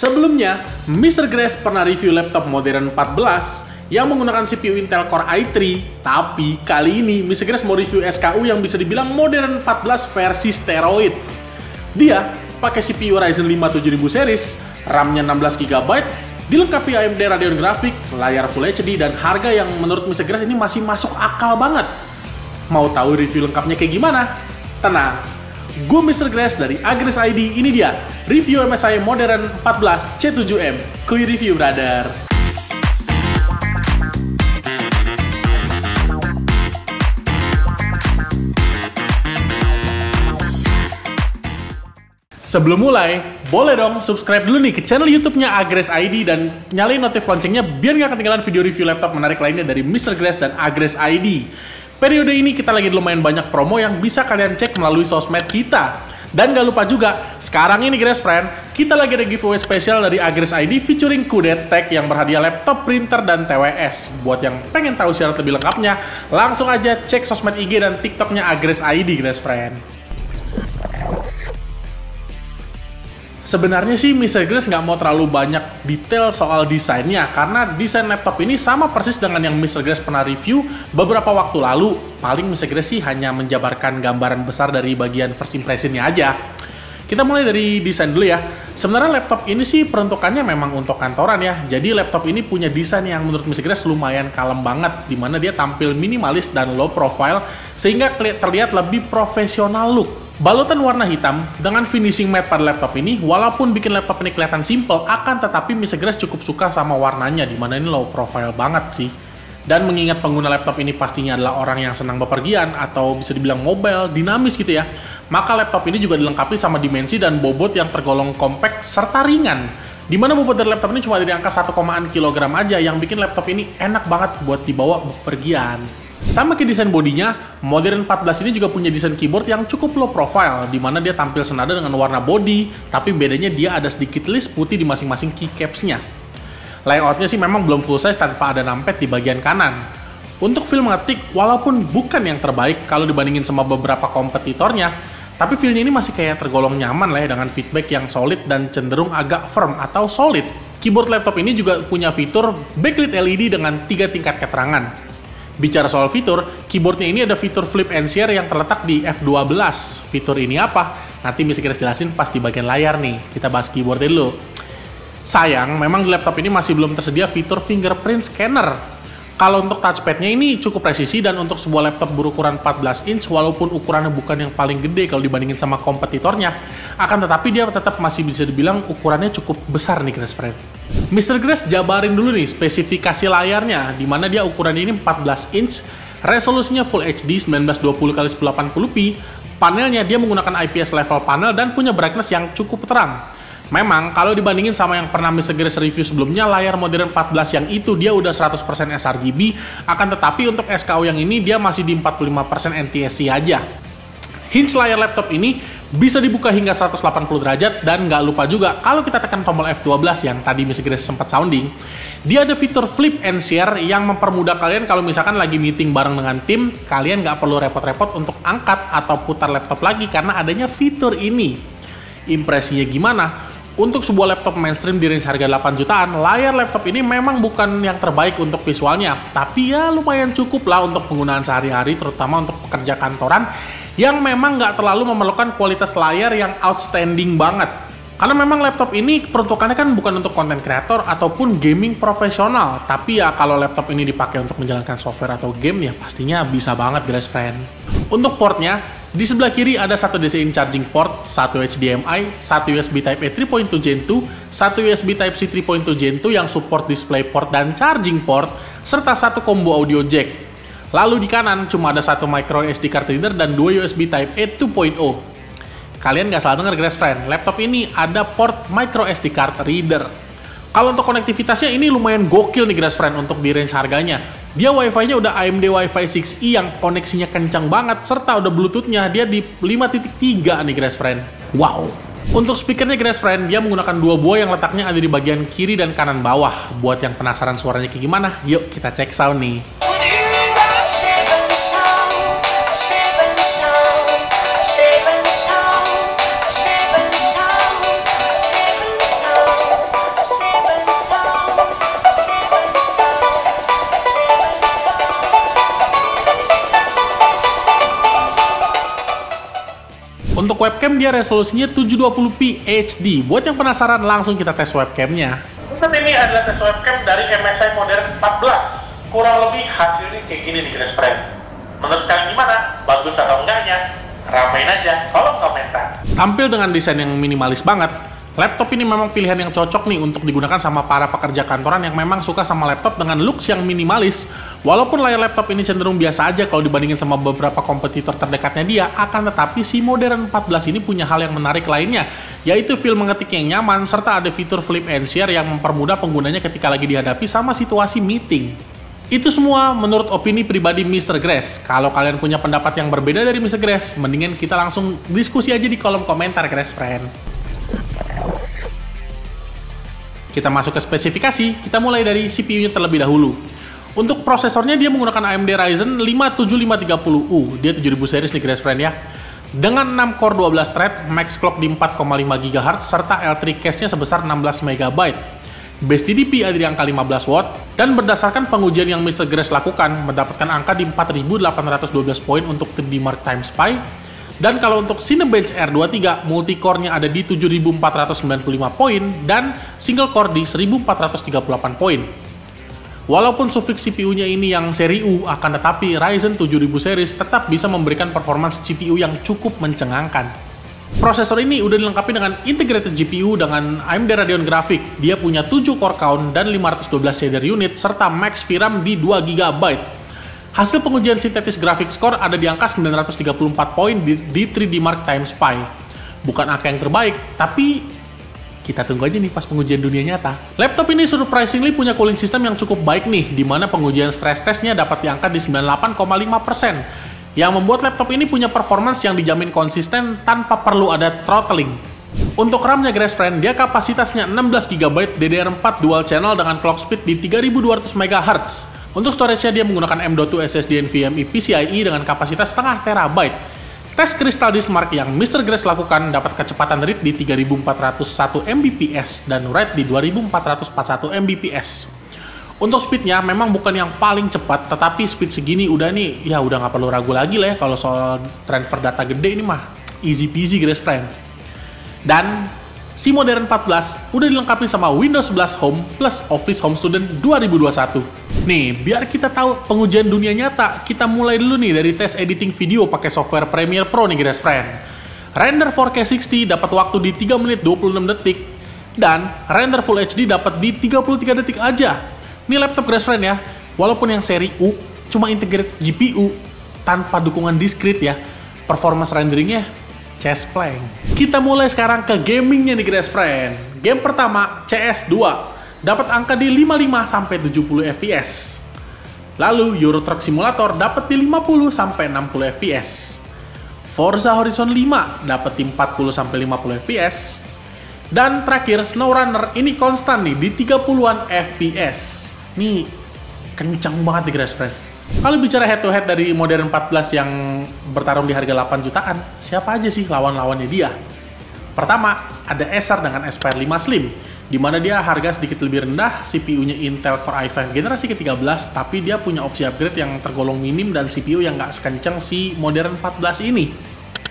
Sebelumnya, Mr. Grace pernah review laptop modern 14 yang menggunakan CPU Intel Core i3, tapi kali ini Mr. Grace mau review SKU yang bisa dibilang modern 14 versi steroid. Dia pakai CPU Ryzen 5 7000 series, RAM-nya 16GB, dilengkapi AMD Radeon Graphics, layar Full HD, dan harga yang menurut Mr. Grace ini masih masuk akal banget. Mau tahu review lengkapnya kayak gimana? Tenang, gue Mr. Grace dari Agres ID, ini dia review MSI Modern 14 C7M. Kuy review, brother. Sebelum mulai, boleh dong subscribe dulu nih ke channel YouTube-nya Agres ID dan nyalain notif loncengnya biar nggak ketinggalan video review laptop menarik lainnya dari Mr. Grace dan Agres ID. Periode ini kita lagi lumayan banyak promo yang bisa kalian cek melalui sosmed kita. Dan gak lupa juga, sekarang ini Grace Friend, kita lagi ada giveaway spesial dari Agres ID featuring Kudet Tech yang berhadiah laptop, printer, dan TWS. Buat yang pengen tahu syarat lebih lengkapnya, langsung aja cek sosmed IG dan TikTok-nya Agres ID, Grace Friend. Sebenarnya sih Mr. Grace nggak mau terlalu banyak detail soal desainnya, karena desain laptop ini sama persis dengan yang Mr. Grace pernah review beberapa waktu lalu. Paling Mr. Grace sih hanya menjabarkan gambaran besar dari bagian first impression-nya aja. Kita mulai dari desain dulu ya. Sebenarnya laptop ini sih peruntukannya memang untuk kantoran ya. Jadi laptop ini punya desain yang menurut Mr. Grace lumayan kalem banget, dimana dia tampil minimalis dan low profile, sehingga terlihat lebih profesional look. Balutan warna hitam dengan finishing matte pada laptop ini, walaupun bikin laptop ini kelihatan simple, akan tetapi Mr. Grace cukup suka sama warnanya, dimana ini low profile banget sih. Dan mengingat pengguna laptop ini pastinya adalah orang yang senang bepergian, atau bisa dibilang mobile, dinamis gitu ya, maka laptop ini juga dilengkapi sama dimensi dan bobot yang tergolong compact serta ringan. Dimana bobot dari laptop ini cuma dari angka 1 kg aja, yang bikin laptop ini enak banget buat dibawa bepergian. Sama kayak desain bodinya, Modern 14 ini juga punya desain keyboard yang cukup low profile, di mana dia tampil senada dengan warna body, tapi bedanya dia ada sedikit list putih di masing-masing keycaps-nya. Layoutnya sih memang belum full size tanpa ada numpad di bagian kanan. Untuk feel mengetik, walaupun bukan yang terbaik kalau dibandingin sama beberapa kompetitornya, tapi feel-nya ini masih kayak tergolong nyaman lah ya, dengan feedback yang solid dan cenderung agak firm atau solid. Keyboard laptop ini juga punya fitur backlit LED dengan 3 tingkat keterangan. Bicara soal fitur, keyboardnya ini ada fitur flip and share yang terletak di F12. Fitur ini apa? Nanti Mr. Grace jelasin pas di bagian layar nih. Kita bahas keyboardnya dulu. Sayang, memang di laptop ini masih belum tersedia fitur fingerprint scanner. Kalau untuk touchpadnya ini cukup presisi, dan untuk sebuah laptop berukuran 14 inch, walaupun ukurannya bukan yang paling gede kalau dibandingin sama kompetitornya, akan tetapi dia tetap masih bisa dibilang ukurannya cukup besar nih, Grace Friend. Mr. Grace jabarin dulu nih spesifikasi layarnya, di mana dia ukuran ini 14 inch, resolusinya Full HD 1920x1080p, panelnya dia menggunakan IPS level panel dan punya brightness yang cukup terang. Memang kalau dibandingin sama yang pernah Mr. Grace review sebelumnya, layar modern 14 yang itu dia udah 100% sRGB, akan tetapi untuk SKU yang ini dia masih di 45% NTSC aja. Hinge layar laptop ini bisa dibuka hingga 180 derajat, dan nggak lupa juga kalau kita tekan tombol F12 yang tadi Mr. Grace sempat sounding, dia ada fitur flip and share yang mempermudah kalian kalau misalkan lagi meeting bareng dengan tim, kalian nggak perlu repot-repot untuk angkat atau putar laptop lagi karena adanya fitur ini. Impresinya gimana? Untuk sebuah laptop mainstream di range harga 8 jutaan, layar laptop ini memang bukan yang terbaik untuk visualnya, tapi ya lumayan cukup lah untuk penggunaan sehari-hari, terutama untuk pekerja kantoran yang memang nggak terlalu memerlukan kualitas layar yang outstanding banget. Karena memang laptop ini peruntukannya kan bukan untuk konten kreator ataupun gaming profesional, tapi ya kalau laptop ini dipakai untuk menjalankan software atau game, ya pastinya bisa banget, Grace Friend. Untuk portnya, di sebelah kiri ada satu DC charging port, satu HDMI, satu USB Type-A 3.2 Gen 2, satu USB Type-C 3.2 Gen 2 yang support DisplayPort dan charging port, serta satu combo audio jack. Lalu di kanan cuma ada satu micro SD card reader dan dua USB Type-A 2.0. Kalian nggak salah dengar, Grace Friend, laptop ini ada port micro SD card reader. Kalau untuk konektivitasnya ini lumayan gokil nih, Grace Friend, untuk di range harganya. Dia Wi-Fi-nya udah AMD Wi-Fi 6E yang koneksinya kencang banget, serta udah Bluetooth-nya dia di 5.3 nih, Grace Friend. Wow! Untuk speakernya, Grace Friend, dia menggunakan dua buah yang letaknya ada di bagian kiri dan kanan bawah. Buat yang penasaran suaranya kayak gimana, yuk kita cek sound nih. webcam dia resolusinya 720p HD. Buat yang penasaran, langsung kita tes webcamnya. Untuk ini adalah tes webcam dari MSI Modern 14. Kurang lebih hasilnya kayak gini nih guys friend. Menurut kalian gimana? Bagus atau enggaknya? Ramein aja kolom komentar. Tampil dengan desain yang minimalis banget, laptop ini memang pilihan yang cocok nih untuk digunakan sama para pekerja kantoran yang memang suka sama laptop dengan looks yang minimalis. Walaupun layar laptop ini cenderung biasa aja kalau dibandingin sama beberapa kompetitor terdekatnya dia, akan tetapi si Modern 14 ini punya hal yang menarik lainnya, yaitu feel mengetik yang nyaman, serta ada fitur flip and share yang mempermudah penggunanya ketika lagi dihadapi sama situasi meeting. Itu semua menurut opini pribadi Mr. Grass. Kalau kalian punya pendapat yang berbeda dari Mr. Grass, mendingan kita langsung diskusi aja di kolom komentar, Grass Friend. Kita masuk ke spesifikasi, kita mulai dari CPU-nya terlebih dahulu. Untuk prosesornya dia menggunakan AMD Ryzen 5 7530U, dia 7000 series nih Grass Friend ya. Dengan 6 core 12 thread, max clock di 4,5 GHz, serta L3 cache-nya sebesar 16 MB. Base TDP ada di angka 15 watt, dan berdasarkan pengujian yang Mr. Grass lakukan, mendapatkan angka di 4812 poin untuk 3D Mark Time Spy. Dan kalau untuk Cinebench R23, multicore-nya ada di 7495 poin, dan single core di 1438 poin. Walaupun sufiks CPU-nya ini yang seri U, akan tetapi Ryzen 7000 series tetap bisa memberikan performance CPU yang cukup mencengangkan. Prosesor ini udah dilengkapi dengan integrated GPU dengan AMD Radeon Graphic. Dia punya 7 core count dan 512 shader unit, serta max VRAM di 2 GB. Hasil pengujian sintetis graphics score ada di angka 934 poin di 3D Mark Time Spy. Bukan angka yang terbaik, tapi kita tunggu aja nih pas pengujian dunia nyata. Laptop ini surprisingly punya cooling system yang cukup baik nih, di mana pengujian stress testnya dapat di angka di 98,5%. Yang membuat laptop ini punya performance yang dijamin konsisten tanpa perlu ada throttling. Untuk RAM-nya Grass Friend, dia kapasitasnya 16 GB DDR4 dual channel dengan clock speed di 3200 MHz. Untuk storage-nya dia menggunakan M.2 SSD NVMe PCIe dengan kapasitas setengah terabyte. Tes Crystal Disk Mark yang Mr. Grass lakukan dapat kecepatan read di 3401 Mbps dan write di 2441 Mbps. Untuk speednya memang bukan yang paling cepat, tetapi speed segini udah nih, ya udah nggak perlu ragu lagi lah ya kalau soal transfer data gede ini mah easy peasy Grass Friend. Dan si Modern 14 udah dilengkapi sama Windows 11 Home plus Office Home Student 2021. Nih, biar kita tahu pengujian dunia nyata, kita mulai dulu nih dari tes editing video pakai software Premiere Pro nih Grass Friend. Render 4K 60 dapat waktu di 3 menit 26 detik, dan render Full HD dapat di 33 detik aja. Ini laptop Grass Friend ya, walaupun yang seri U cuma integrated GPU tanpa dukungan discrete ya, performance renderingnya chest play. Kita mulai sekarang ke gamingnya nih Grass Friend. Game pertama CS2 dapat angka di 55-70 fps. Lalu Euro Truck Simulator dapat di 50-60 fps. Forza Horizon 5 dapat di 40-50 fps. Dan terakhir SnowRunner ini konstan nih di 30-an fps. Nih kencang banget nih Grass Friend. Kalau bicara head to head dari Modern 14 yang bertarung di harga 8 jutaan, siapa aja sih lawan-lawannya dia? Pertama, ada Acer dengan Aspire 5 Slim, di mana dia harga sedikit lebih rendah, CPU-nya Intel Core i5 generasi ke-13, tapi dia punya opsi upgrade yang tergolong minim dan CPU yang nggak sekencang si Modern 14 ini.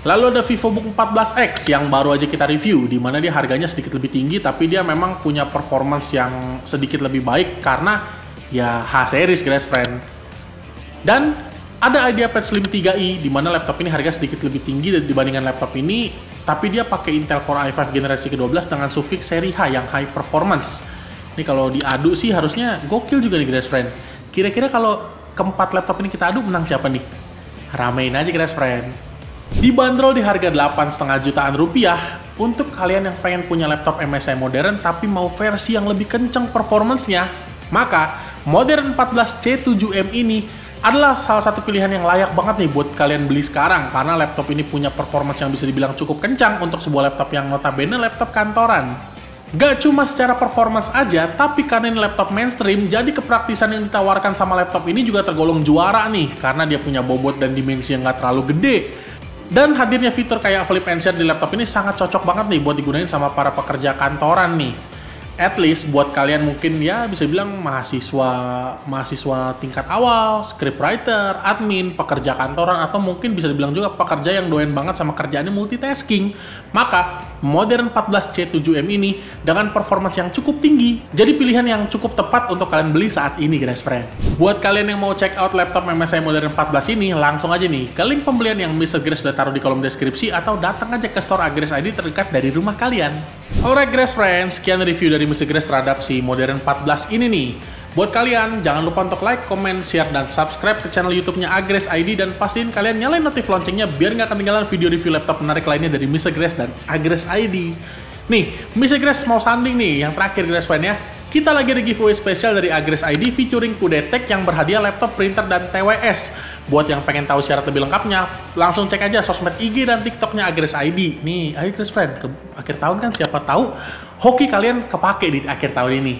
Lalu ada VivoBook 14X yang baru aja kita review, di mana dia harganya sedikit lebih tinggi, tapi dia memang punya performance yang sedikit lebih baik karena ya H-series Grass Friend. Dan ada IdeaPad Slim 3i, di mana laptop ini harga sedikit lebih tinggi dibandingkan laptop ini, tapi dia pakai Intel Core i5 generasi ke-12 dengan suffix seri H yang high performance. Ini kalau diadu sih harusnya gokil juga nih Grass Friend. Kira-kira kalau keempat laptop ini kita adu, menang siapa nih? Ramein aja Grass Friend. Dibanderol di harga 8,5 jutaan rupiah untuk kalian yang pengen punya laptop MSI modern tapi mau versi yang lebih kenceng performance-nya, maka Modern 14 C7M ini adalah salah satu pilihan yang layak banget nih buat kalian beli sekarang karena laptop ini punya performance yang bisa dibilang cukup kencang untuk sebuah laptop yang notabene laptop kantoran. Gak cuma secara performance aja, tapi karena ini laptop mainstream, jadi kepraktisan yang ditawarkan sama laptop ini juga tergolong juara nih karena dia punya bobot dan dimensi yang gak terlalu gede. Dan hadirnya fitur kayak flip and share di laptop ini sangat cocok banget nih buat digunain sama para pekerja kantoran nih. at least buat kalian mungkin ya bisa bilang mahasiswa tingkat awal, scriptwriter, admin, pekerja kantoran, atau mungkin bisa dibilang juga pekerja yang doyan banget sama kerjaannya multitasking. Maka Modern 14C7M ini dengan performance yang cukup tinggi jadi pilihan yang cukup tepat untuk kalian beli saat ini guys friend. Buat kalian yang mau check out laptop MSI Modern 14 ini, langsung aja nih ke link pembelian yang Mr. Grace udah taruh di kolom deskripsi, atau datang aja ke store Agres ID terdekat dari rumah kalian. Alright Grace friends, sekian review dari Mr. Grace terhadap si Modern 14 ini nih. Buat kalian, jangan lupa untuk like, comment, share, dan subscribe ke channel YouTube-nya Agres ID, dan pastiin kalian nyalain notif loncengnya biar nggak ketinggalan video review laptop menarik lainnya dari Mr. Grace dan Agres ID. Nih, Mr. Grace mau sanding nih, yang terakhir Grace friend ya. Kita lagi ada giveaway spesial dari Agres ID featuring Kudetek yang berhadiah laptop, printer, dan TWS. Buat yang pengen tahu syarat lebih lengkapnya, langsung cek aja sosmed IG dan TikToknya Agres ID. Nih, ayo Agres friend, ke akhir tahun kan siapa tahu hoki kalian kepake di akhir tahun ini.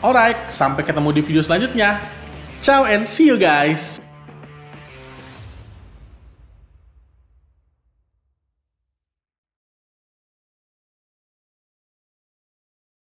Alright, sampai ketemu di video selanjutnya. Ciao and see you guys!